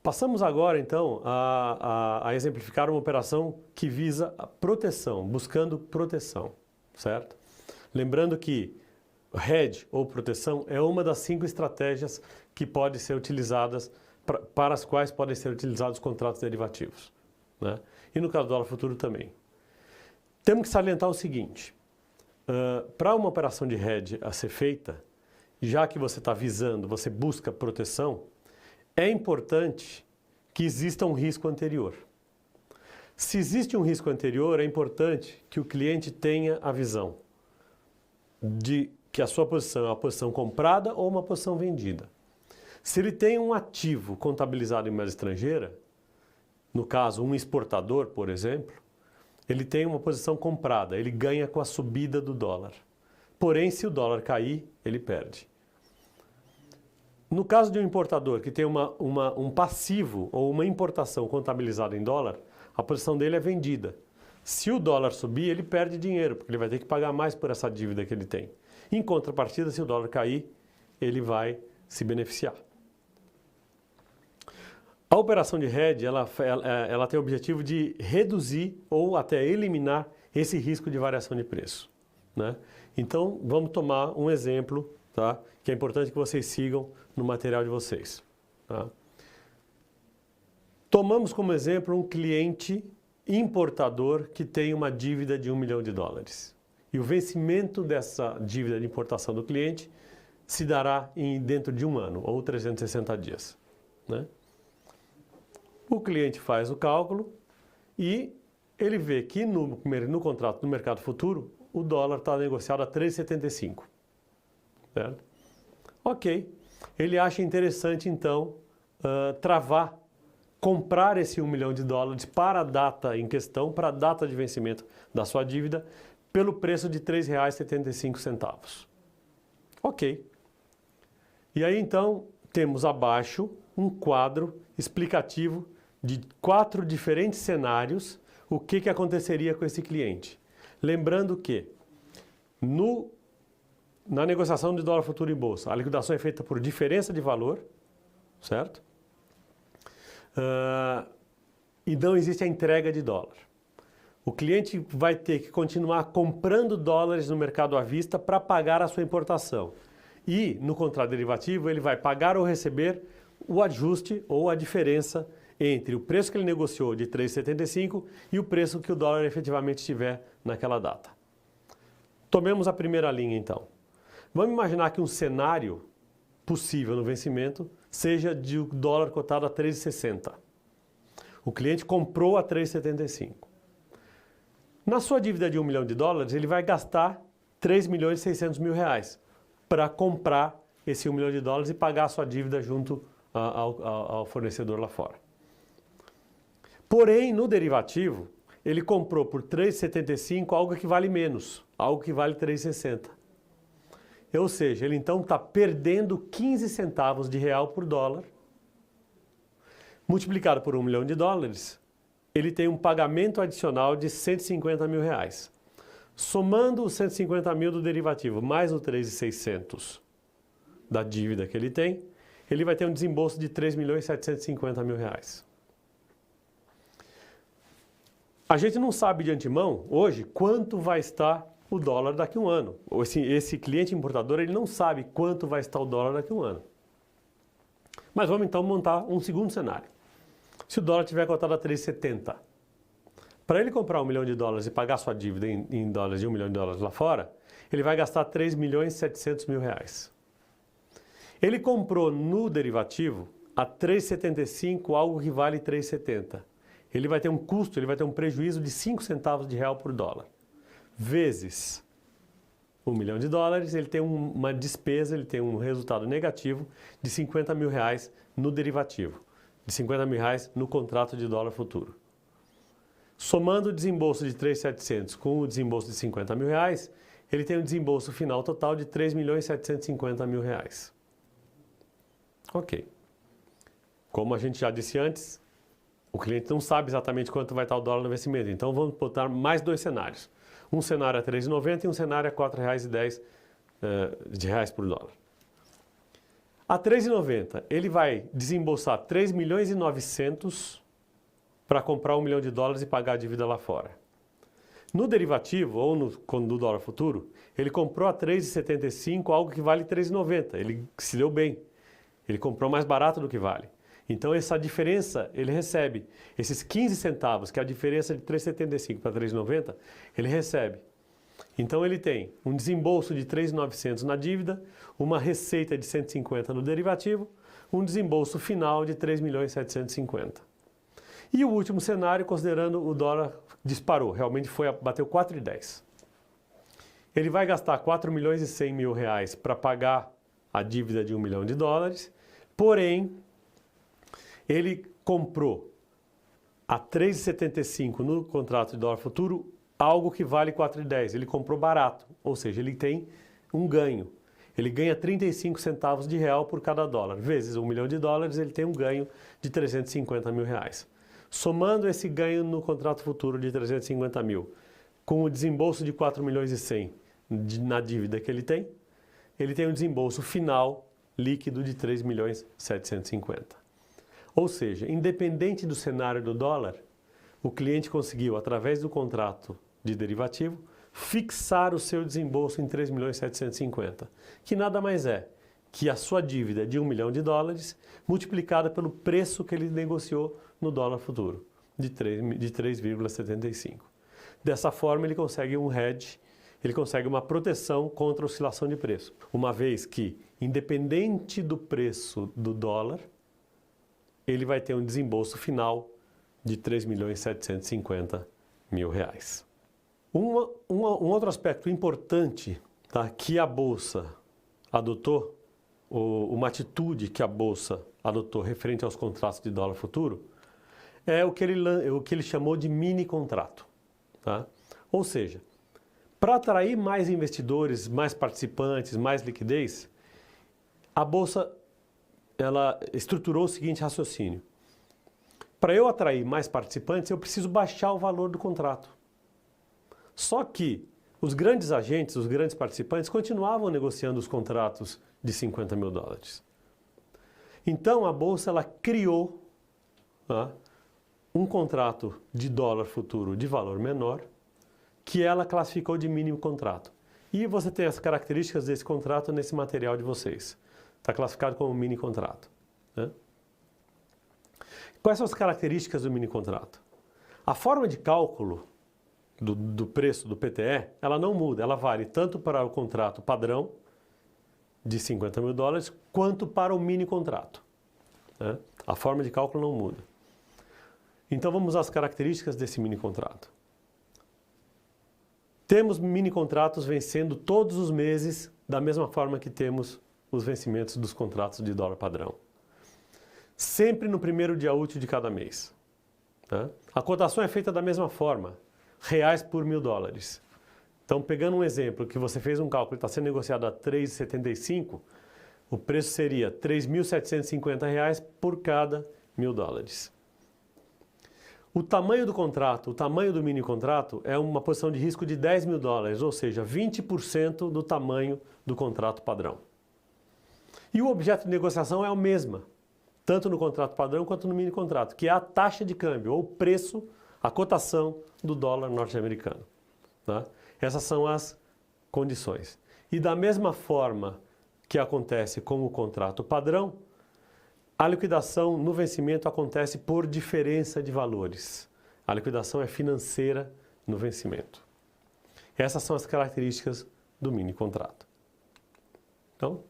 Passamos agora, então, a exemplificar uma operação que visa a proteção, buscando proteção, certo? Lembrando que hedge ou proteção é uma das 5 estratégias que pode ser utilizadas, para as quais podem ser utilizados os contratos derivativos, né? E no caso do dólar futuro também. Temos que salientar o seguinte, para uma operação de hedge a ser feita, já que você está visando, você busca proteção, é importante que exista um risco anterior. Se existe um risco anterior, é importante que o cliente tenha a visão de que a sua posição é uma posição comprada ou uma posição vendida. Se ele tem um ativo contabilizado em moeda estrangeira, no caso um exportador, por exemplo, ele tem uma posição comprada, ele ganha com a subida do dólar. Porém, se o dólar cair, ele perde. No caso de um importador que tem um passivo ou uma importação contabilizada em dólar, a posição dele é vendida. Se o dólar subir, ele perde dinheiro, porque ele vai ter que pagar mais por essa dívida que ele tem. Em contrapartida, se o dólar cair, ele vai se beneficiar. A operação de hedge, ela tem o objetivo de reduzir ou até eliminar esse risco de variação de preço, né? Então, vamos tomar um exemplo, tá? Que é importante que vocês sigam no material de vocês, tá? Tomamos como exemplo um cliente importador que tem uma dívida de $1 milhão. E o vencimento dessa dívida de importação do cliente se dará dentro de 1 ano, ou 360 dias, né? O cliente faz o cálculo e ele vê que no contrato do mercado futuro, o dólar está negociado a 3,75, certo? Ok. Ele acha interessante, então, comprar esse $1 milhão para a data em questão, para a data de vencimento da sua dívida, pelo preço de R$ 3,75. Ok. E aí, então, temos abaixo um quadro explicativo de 4 diferentes cenários, o que aconteceria com esse cliente. Lembrando que, na negociação de dólar futuro em bolsa, a liquidação é feita por diferença de valor, certo? E não existe a entrega de dólar. O cliente vai ter que continuar comprando dólares no mercado à vista para pagar a sua importação. E, no contrato derivativo, ele vai pagar ou receber o ajuste ou a diferença entre o preço que ele negociou de 3,75 e o preço que o dólar efetivamente tiver naquela data. Tomemos a primeira linha, então. Vamos imaginar que um cenário possível no vencimento seja de o dólar cotado a 3,60. O cliente comprou a 3,75. Na sua dívida de $1 milhão, ele vai gastar R$3.600.000 para comprar esse $1 milhão e pagar a sua dívida junto ao fornecedor lá fora. Porém, no derivativo, ele comprou por 3,75 algo que vale menos, algo que vale 3,60. Ou seja, ele então está perdendo 15 centavos de real por dólar, multiplicado por $1 milhão, ele tem um pagamento adicional de R$150 mil. Somando os 150 mil do derivativo mais os 3.600 da dívida que ele tem, ele vai ter um desembolso de R$3.750.000. A gente não sabe de antemão, hoje, quanto vai estar o dólar daqui a um ano. Esse cliente importador, ele não sabe quanto vai estar o dólar daqui a um ano. Mas vamos então montar um segundo cenário. Se o dólar tiver cotado a 3,70, para ele comprar $1 milhão e pagar sua dívida em dólares de $1 milhão lá fora, ele vai gastar R$3.700.000. Ele comprou no derivativo a 3,75 algo que vale 3,70. Ele vai ter um custo, ele vai ter um prejuízo de 5 centavos de real por dólar. Vezes $1 milhão, ele tem uma despesa, ele tem um resultado negativo de R$50 mil no derivativo, de R$50 mil no contrato de dólar futuro. Somando o desembolso de 3.700 com o desembolso de R$50 mil, ele tem um desembolso final total de R$3.750.000. Ok. Como a gente já disse antes, o cliente não sabe exatamente quanto vai estar o dólar no vencimento, então vamos botar mais 2 cenários. Um cenário a 3,90 e um cenário a R$4,10 por dólar. A 3,90, ele vai desembolsar 3 milhões e 900 para comprar $1 milhão e pagar a dívida lá fora. No derivativo, ou no dólar futuro, ele comprou a 3,75, algo que vale 3,90. Ele se deu bem. Ele comprou mais barato do que vale. Então, essa diferença, ele recebe. Esses 15 centavos, que é a diferença de 3,75 para 3,90, ele recebe. Então, ele tem um desembolso de 3.900 na dívida, uma receita de 150 no derivativo, um desembolso final de 3.750. E o último cenário, considerando o dólar disparou, realmente bateu 4,10. Ele vai gastar 4 milhões e 100 mil reais para pagar a dívida de $1 milhão, porém, ele comprou a 3,75 no contrato de dólar futuro, algo que vale 4,10. Ele comprou barato, ou seja, ele tem um ganho. Ele ganha 35 centavos de real por cada dólar. Vezes $1 milhão, ele tem um ganho de 350 mil reais. Somando esse ganho no contrato futuro de 350 mil, com o desembolso de 4 milhões e 100 na dívida que ele tem um desembolso final líquido de 3 milhões 750. Ou seja, independente do cenário do dólar, o cliente conseguiu, através do contrato de derivativo, fixar o seu desembolso em 3 milhões 750, que nada mais é que a sua dívida de $1 milhão multiplicada pelo preço que ele negociou no dólar futuro, de 3,75. Dessa forma, ele consegue um hedge, ele consegue uma proteção contra a oscilação de preço, uma vez que, independente do preço do dólar, ele vai ter um desembolso final de 3 milhões 750 mil reais. Um outro aspecto importante, tá, que a Bolsa adotou, uma atitude que a Bolsa adotou referente aos contratos de dólar futuro, é o que ele chamou de mini contrato. Tá? Ou seja, para atrair mais investidores, mais participantes, mais liquidez, a Bolsa ela estruturou o seguinte raciocínio. Para eu atrair mais participantes, eu preciso baixar o valor do contrato. Só que os grandes agentes, os grandes participantes, continuavam negociando os contratos de $50 mil. Então, a Bolsa ela criou, tá, um contrato de dólar futuro de valor menor, que ela classificou de mínimo contrato. E você tem as características desse contrato nesse material de vocês. Está classificado como mini contrato. Né? Quais são as características do mini contrato? A forma de cálculo do preço do PTE, ela não muda, ela vale tanto para o contrato padrão de $50 mil, quanto para o mini contrato. Né? A forma de cálculo não muda. Então vamos às características desse mini contrato. Temos mini contratos vencendo todos os meses da mesma forma que temos os vencimentos dos contratos de dólar padrão. Sempre no primeiro dia útil de cada mês. Tá? A cotação é feita da mesma forma, reais por $1.000. Então, pegando um exemplo que você fez um cálculo e está sendo negociado a 3,75, o preço seria R$ 3.750 por cada $1.000. O tamanho do contrato, o tamanho do mini contrato é uma posição de risco de $10 mil, ou seja, 20% do tamanho do contrato padrão. E o objeto de negociação é a mesma, tanto no contrato padrão quanto no mini contrato, que é a taxa de câmbio, ou o preço, a cotação do dólar norte-americano. Tá? Essas são as condições. E da mesma forma que acontece com o contrato padrão, a liquidação no vencimento acontece por diferença de valores. A liquidação é financeira no vencimento. Essas são as características do mini contrato. Então,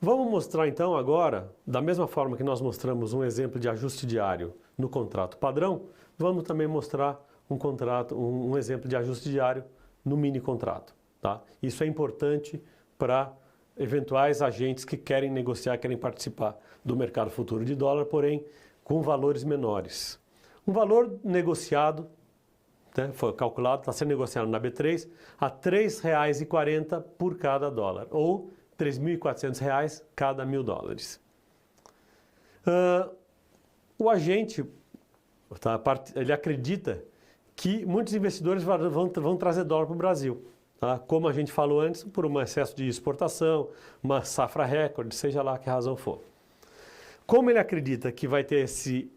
vamos mostrar então agora, da mesma forma que nós mostramos um exemplo de ajuste diário no contrato padrão, vamos também mostrar um exemplo de ajuste diário no mini contrato. Tá? Isso é importante para eventuais agentes que querem negociar, querem participar do mercado futuro de dólar, porém com valores menores. Um valor negociado, né, foi calculado, está sendo negociado na B3 a R$ 3,40 por cada dólar, ou R$ 3.400 cada $1.000. O agente, tá, ele acredita que muitos investidores vão trazer dólar para o Brasil. tá? Como a gente falou antes, por um excesso de exportação, uma safra recorde, seja lá que razão for. Como ele acredita que vai ter esse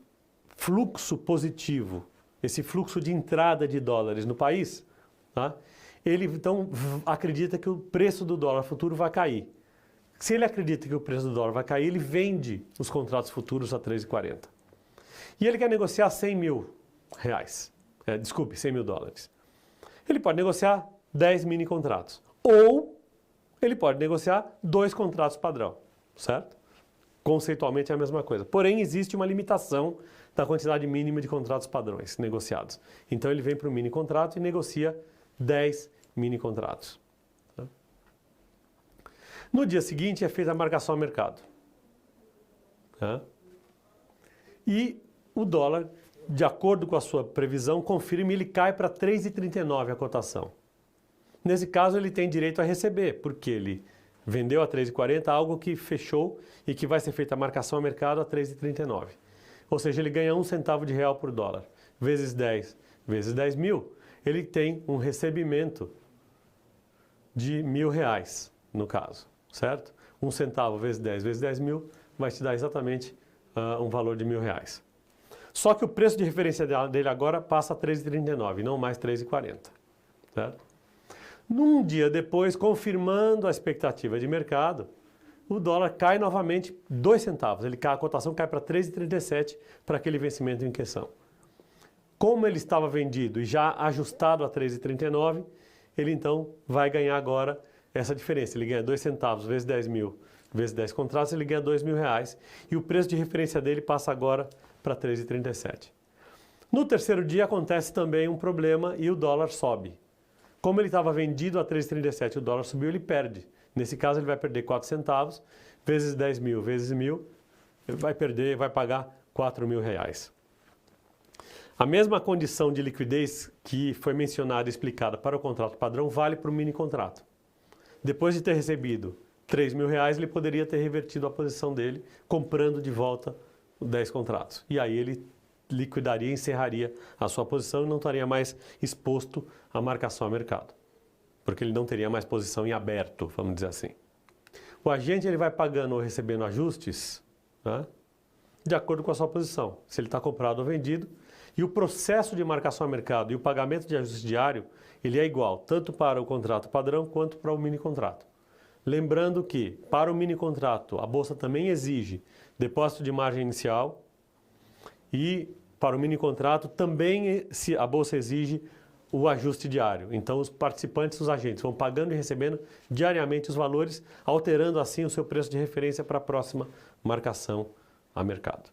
fluxo positivo, esse fluxo de entrada de dólares no país, tá? Ele então acredita que o preço do dólar futuro vai cair. Se ele acredita que o preço do dólar vai cair, ele vende os contratos futuros a 3,40. E ele quer negociar 100 mil reais. 100 mil dólares. Ele pode negociar 10 mini contratos. Ou ele pode negociar 2 contratos padrão, certo? Conceitualmente é a mesma coisa. Porém, existe uma limitação da quantidade mínima de contratos padrões negociados. Então, ele vem para o mini contrato e negocia 10 mini contratos. Tá? No dia seguinte, é feita a marcação ao mercado. Tá? E o dólar, de acordo com a sua previsão, confirma, ele cai para 3,39 a cotação. Nesse caso, ele tem direito a receber, porque ele vendeu a 3,40 algo que fechou e que vai ser feita a marcação ao mercado a 3,39. Ou seja, ele ganha 1 centavo de real por dólar. Vezes 10, vezes 10 mil, ele tem um recebimento de R$1.000, no caso, certo? 1 centavo vezes 10 vezes 10 mil vai te dar exatamente um valor de R$1.000. Só que o preço de referência dele agora passa a 3,39, não mais 3,40, certo? Num dia depois, confirmando a expectativa de mercado, o dólar cai novamente 2 centavos. A cotação cai para 3,37 para aquele vencimento em questão. Como ele estava vendido e já ajustado a 3,39, ele então vai ganhar agora essa diferença. Ele ganha 2 centavos vezes 10 mil, vezes 10 contratos, ele ganha R$2.000. E o preço de referência dele passa agora para 3,37. No terceiro dia acontece também um problema e o dólar sobe. Como ele estava vendido a 3,37, o dólar subiu, ele perde. Nesse caso, ele vai perder 4 centavos, vezes 10 mil, vezes 1.000, ele vai pagar R$4.000. A mesma condição de liquidez que foi mencionada e explicada para o contrato padrão vale para o mini contrato. Depois de ter recebido R$3.000, ele poderia ter revertido a posição dele, comprando de volta os 10 contratos. E aí ele liquidaria, encerraria a sua posição e não estaria mais exposto à marcação a mercado, porque ele não teria mais posição em aberto, vamos dizer assim. O agente ele vai pagando ou recebendo ajustes, né, de acordo com a sua posição, se ele está comprado ou vendido, e o processo de marcação a mercado e o pagamento de ajuste diário, ele é igual, tanto para o contrato padrão quanto para o mini contrato. Lembrando que, para o mini contrato, a Bolsa também exige depósito de margem inicial e para o mini contrato também a Bolsa exige o ajuste diário. Então, os participantes, os agentes, vão pagando e recebendo diariamente os valores, alterando assim o seu preço de referência para a próxima marcação a mercado.